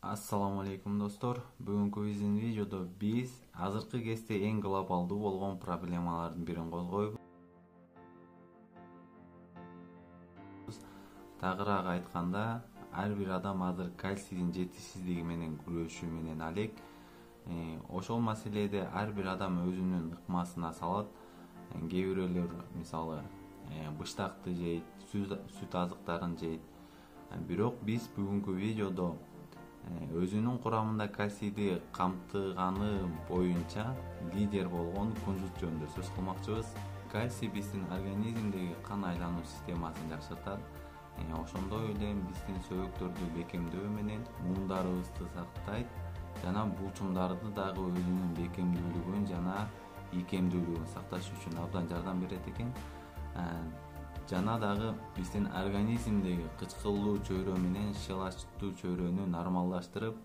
Assalamu alaikum достор. Бүгүнкү биздин видеодо биз азыркы кезде эң глобалдуу болгон проблемалардын бирин козгойбуз. Тагыраак айтканда, ар бир адам азыр кальцийдин жетишсиздиги менен күрөшүү менен алек. Ошол маселеде ар бир адам өзүнүн ыкмасына салат. Кээ бирөөлөр мисалы быштакты жейт, сүт азыктарын жейт. Бирок биз бүгүнкү видеодо өзүнүн курамында кальцийди камтыганы боюнча лидер болгон кунжут жөнүндө сөз кылмакчыбыз. Кальций биздин организмдеги кан айлануу системасын жакшыртат. Ошондой эле биздин сөбөктөрдү бекемдөө менен муундарыбызды сактайт жана булчуңдарды дагы өзүнүн бекемдүүлүгүн жана ийкемдүүлүгүн сакташ үчүн абдан жардам берет экен. Жана дагы биздин организмдеги кычкылуу чөйрө менен ишелачтуу чөйрөнү нормалдаштырып,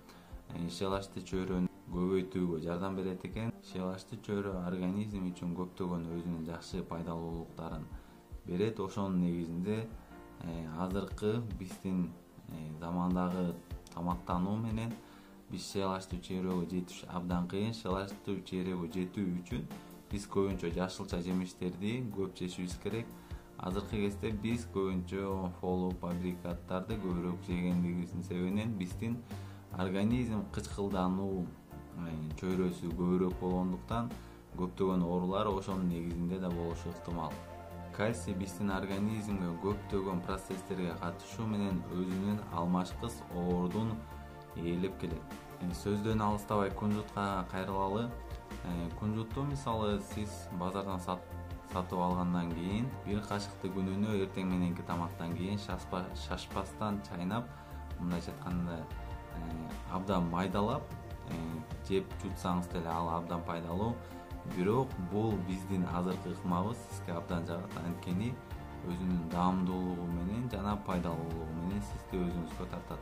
ишелачты чөйрөнү көбөйтүүгө жардам берет экен. Ишелачты чөйрө организм үчүн көптөгөн өзүнүн жакшы пайдалуулуктарын берет. Ошонун негизинде азыркы биздин замандагы тамактануу менен биз ишелачтуу чөйрөгө жетиш абдан кыйын. Ишелачтуу чөйрөгө жетүү үчүн биз көбүнчө жашылча жемиштерди көп жешибиз керек. Азыркы кезде биз көбүнчө полуфабрикаттарды көбүрөөк жегендигибиздин себебинен биздин организм кычкылдануу чөйрөсү көбүрөөк болгондуктан көптөгөн оорулар ошонун негизинде да болушу ыктымал. Кальций биздин организмге көптөгөн процесстерге катышуу менен өзүнүн алмашкыс ордун ээлеп келет. Сөздөн алыстабай кунжутка кайрылалы. Кунжутту мисалы сиз базардан сатып алгандан кийин бир кашыкты күнүнө эртең мененки тамактан кийин шашпастан чайнап, мындайча айтканда абдан майдалап жеп жутсаңыз деле ал абдан пайдалуу. Бирок бул биздин азыркы ыкмабыз сизге абдан жагат, анткени өзүнүн даамдуулугу менен жана пайдалуулугу менен сизди өзүңүзгө тартат.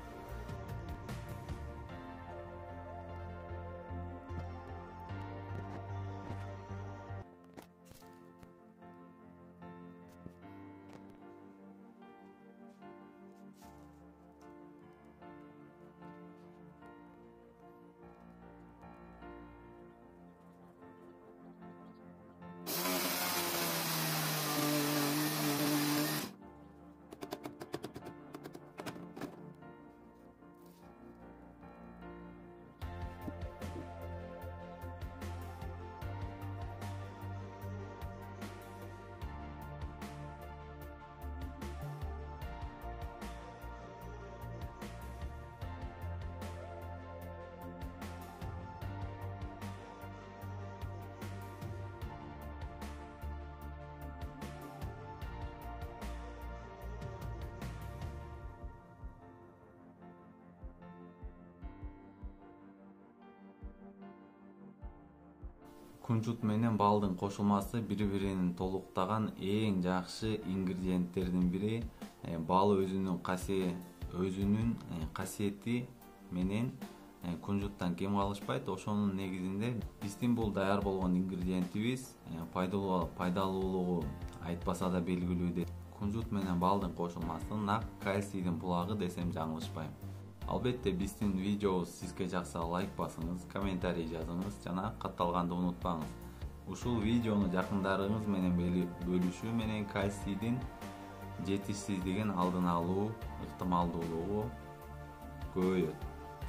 Кунжут менен балдын кошулмасы бири-бирин толуктаган эң жакшы ингредиенттердин бири. Бал өзүнүн касиети менен кунжуттан кем калышпайт. Ошонун негизинде биздин бул даяр болгон ингредиентибиз пайдалуулугу айтпаса да белгилүү. Кунжут менен балдын кошулмасы нак кальцийдин булагы десем жаңылышпайм. Албетте биздин видеобуз сизге жакса лайк басыңыз, комментарий жазыңыз жана катталганды унутпаңыз. Ушул видеону жакындарыңыз менен бөлүшүү менен кальцийдин жетишсиздигин алдын алуу ыктымалдуулугу көбөйөт.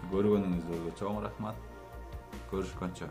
Көргөнүңүзгө чоң рахмат. Көрүшкөнчө.